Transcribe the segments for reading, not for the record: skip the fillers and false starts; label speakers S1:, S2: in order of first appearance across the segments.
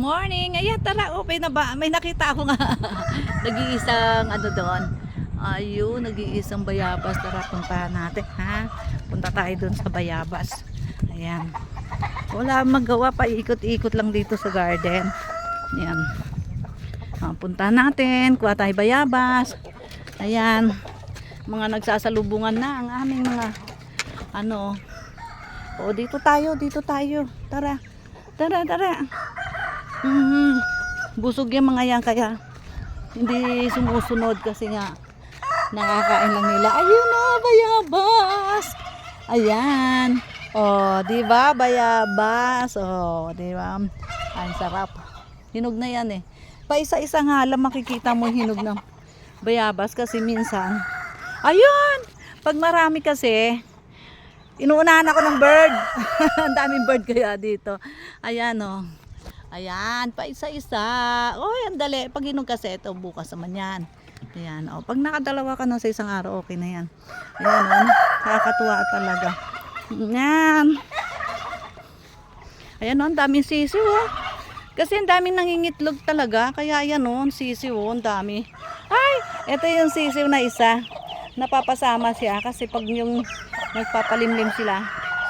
S1: morning. Ayan, tara. Oh, may nakita ako nga. Nag-iisang ano doon. Ayun, nag-iisang bayabas. Tara, puntahan natin, ha? Punta tayo doon sa bayabas. Ayan. Wala magawa pa. Ikot-ikot lang dito sa garden. Ayan. Puntahan natin. Kuha tayo bayabas. Ayan. Mga nagsasalubungan na ang aming mga ano. O, dito tayo. Tara. Tara. Busog yung mga yan kaya hindi sumusunod kasi nga nakakain lang nila. Ayun na, bayabas. Ayan. Oh, di ba bayabas? Oh, di ba? Ang sarap. Hinog na yan eh. Pa isa-isa nga lang makikita mo hinog ng bayabas kasi minsan. Ayun. Pag marami kasi inuunahan ako ng bird. Ang daming bird kaya dito. Ayan oh. Ayan, pa isa-isa. Oy, ang dali. Pag hinog kasi ito, bukas naman yan. Ayan, oh. Pag nakadalawa ka na sa isang araw, okay na yan. Ayan, oh. Nakakatuwa talaga. Ayan. Ayan, oh. Ang daming sisiw, oh. Kasi ang daming nangingitlog talaga. Kaya ayan, oh. Sisiw, oh. Ang dami. Ay, ito yung sisiw na isa. Napapasama siya kasi pag yung nagpapalimlim sila,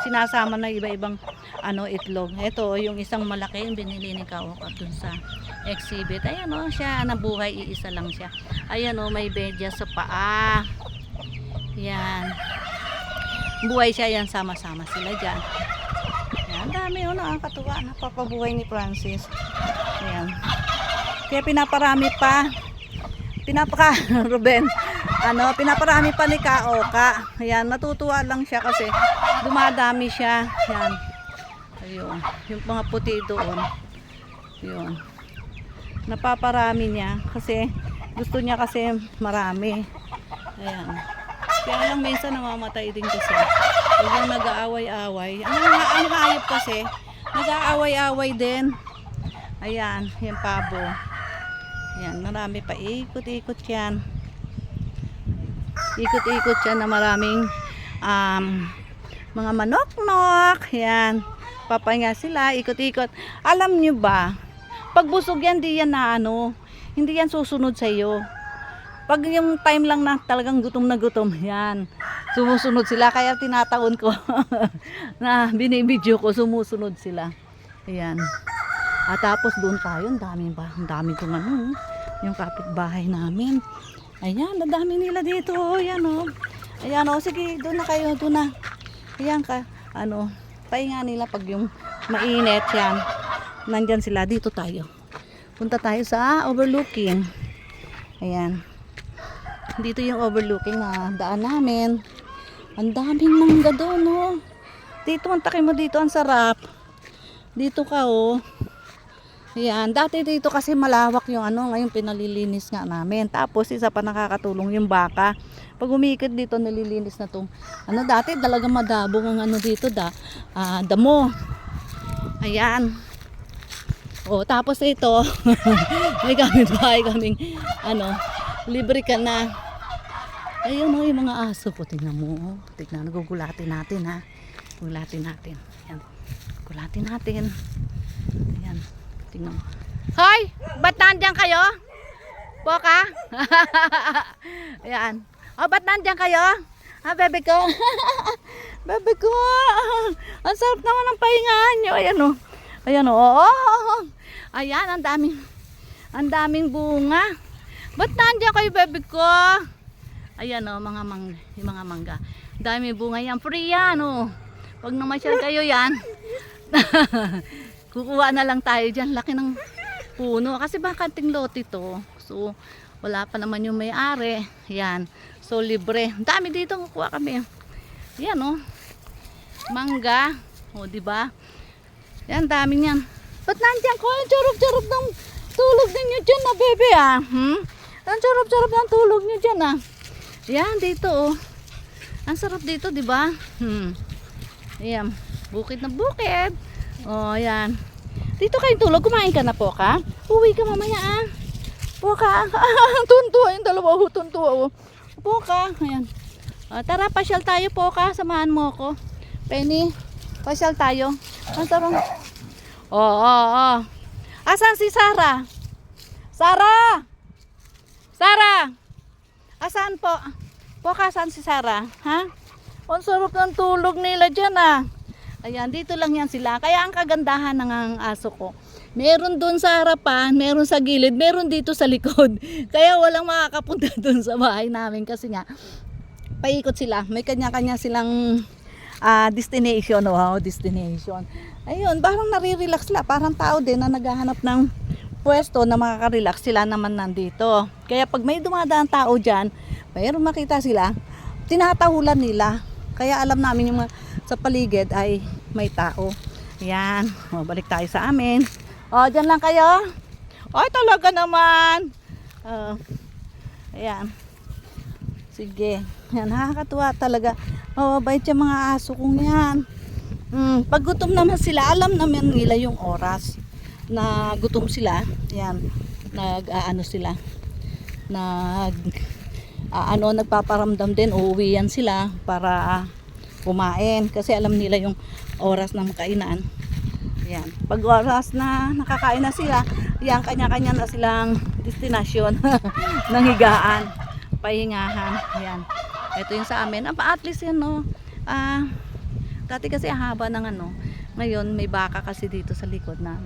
S1: sinasama na iba-ibang itlog. Ito yung isang malaki yung binili ni Kaokap dun sa exhibit. Ayan o, siya nabuhay, iisa lang siya. Ayan o, may bedya sa paa. Yan. Buhay siya yan, sama-sama sila dyan. Ayan, dami o, nakakatuwa. Napapabuhay ni Francis. Ayan. Kaya pinaparami pa. Ruben. Pinaparami pa ni Kaoka. Ayan, natutuwa lang siya kasi dumadami siya. Ayan. Ayun, yung mga puti doon. Ayun. Napaparami niya kasi gusto niya kasi marami. Ayan. Kaya lang minsan namamatay din kasi. Pag yung nag-aaway-away. Ang hayop kasi, nag-aaway-away din. Ayan, yung pabo. Ayan, marami pa. Ikot-ikot yan. Ikot-ikot yan na maraming mga manok-nok. Ayan. Papahinga sila, ikot-ikot. Alam nyo ba, pag busog yan, di yan na hindi yan susunod sa iyo. Pag yung time lang na talagang gutom na gutom, yan, sumusunod sila. Kaya tinataon ko na binibidyo ko, sumusunod sila. Ayan. At tapos doon tayo, ang dami itong yung kapitbahay namin. Ayan, ang dami nila dito. Ayan o. Ayan o, sige, doon na kayo, doon na. Ayan ka, pahinga nila pag yung mainit yan. Nandyan sila, dito tayo. Punta tayo sa overlooking. Ayan. Dito yung overlooking na daan namin. Ang daming mangga doon, no. Dito, antakin mo dito, ang sarap. Dito ka, oh. Ayan, dati dito kasi malawak yung ngayon pinalilinis nga namin. Tapos isa pa nakakatulong yung baka. Pag umikot dito nililinis na tong dati talagang madabong ang dito damo. Ayan. Oh, tapos ito may gamit bahay kaming libre ka na. Ayun oh, yung mga aso po, tingnan mo. Tingnan, nagugulatin natin ha. Gulatin natin. Ayan. Gulatin natin. Ayan. Tingnan mo. Hoy! Ba't nandiyan kayo? Poka? Ayan. Oh, ba't nandiyan kayo? Bebe ko. Bebe ko. Ang sarap naman ng pahingahan nyo. Ayan o. Ayan o. Oh. Ayan, ang daming bunga. Ba't nandiyan kayo, bebe ko? Ayan o, yung mga mangga. Dami bunga yan. Free yan o. Pag namasyal kayo yan. Kukuha na lang tayo dyan. Laki ng puno. Kasi bakanting lote to. So, wala pa naman yung may-ari. Yan. So, libre. Dami dito. Kukuha kami. Yan, oh. Mangga. O, diba? Yan, dami niyan. Ba't nandiyan ko? Ang charap-charap ng tulog ninyo dyan na, bebe, ah. Ang charap-charap ng tulog nyo dyan, ah. Yan, dito, oh. Ang sarap dito, diba? Yan. Bukid na bukid. Oh, ayan. Dito kayo tulog. Kumain ka na po ka? Uwi ka mamaya ah. Po ka. Tuntua yung dalawa. Tuntua. Po ka. Ayan. Tara, pasyal tayo po ka. Samahan mo ako. Penny, pasyal tayo. Ang sarap. Oh. Asan si Sarah? Sarah! Sarah! Asan po? Asan si Sarah? Ha? Ang sarap ng tulog nila dyan ah. Ayan, dito lang yan sila. Kaya ang kagandahan ng ang aso ko. Meron doon sa harapan, meron sa gilid, meron dito sa likod. Kaya walang makakapunta doon sa bahay namin kasi nga, paikot sila. May kanya-kanya silang destination. Wow, destination. Ayun, parang nare-relax sila. Parang tao din na naghahanap ng pwesto na makaka-relax, sila naman nandito. Kaya pag may dumadaan tao dyan, mayroon makita sila, tinatahulan nila. Kaya alam namin yung sa paligid ay may tao. Ayan, balik tayo sa amin. Dyan lang kayo. Ay, talaga naman. Ayan. Sige. Yan, nakakatuwa talaga. Bait yung mga aso kong yan. Pag gutom naman sila, alam naman nila yung oras na gutom sila. Yan, sila. Nagpaparamdam din, uuwi yan sila para kumain. Kasi alam nila yung oras ng kainan. Yan, pag oras na nakakain na sila, yan, kanya-kanya na silang destinasyon ng higaan, pahingahan. Yan, ito yung sa amin. At least yan, no. Dati kasi haba ng ngayon may baka kasi dito sa likod na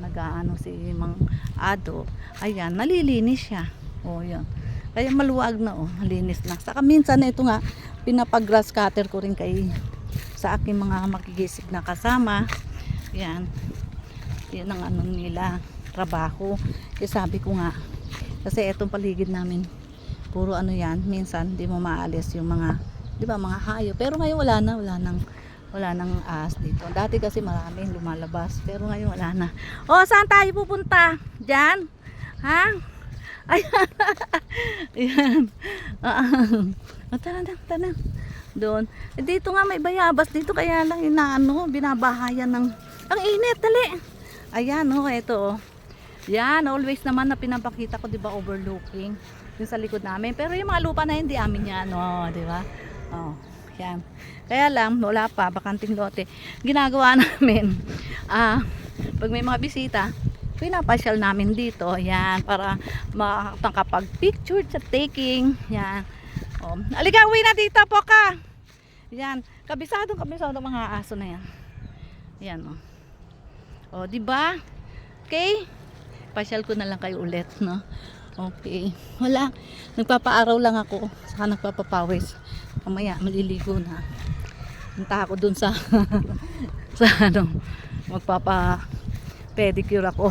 S1: si Mang Ado. Ayan, nalilinis siya. Yun. Kaya maluwag na malinis na. Saka minsan ito nga pinapag-grass cutter ko rin sa aking mga makigisig na kasama. Yan. Yan ang nila trabaho. Kaya sabi ko nga, kasi itong paligid namin puro yan, minsan di mo maalis yung mga, di ba, mga hayop. Pero ngayon wala nang ahas dito. Dati kasi maraming lumalabas, pero ngayon wala na. Saan tayo pupunta? Diyan? Ha? Ayan. Ayan. Tara. Doon. Dito nga may bayabas dito, kaya lang binabahayan ng ang init, dali. Ayan, ito. Yan, always naman na pinapakita ko, 'di ba, overlooking yung sa likod namin. Pero yung mga lupa na hindi amin yan, 'di ba? Yan. Kaya lang, wala pa, bakanting lote. Ginagawa namin, pag may mga bisita, pinapasyal namin dito, yan, para makakapag-picture sa taking, yan. Aliga, uwi na dito, Poka. Yan, kabisado mga aso na yan. Yan, diba? Okay? Pasyal ko na lang kayo ulit, no? Okay. Wala, nagpapaaraw lang ako, saka nagpapapawis. Mamaya maliligo na. Punta ako dun sa magpapa pedicure ako.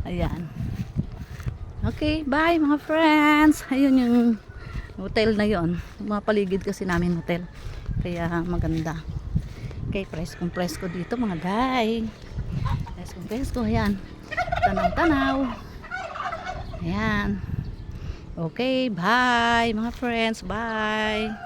S1: Ayan. Okay, bye mga friends. Ayun yung hotel na yon. Mga paligid kasi namin hotel. Kaya maganda. Okay, presko dito mga guys. Presko, ayan. Tanaw-tanaw. Ayan. Okay, bye mga friends. Bye.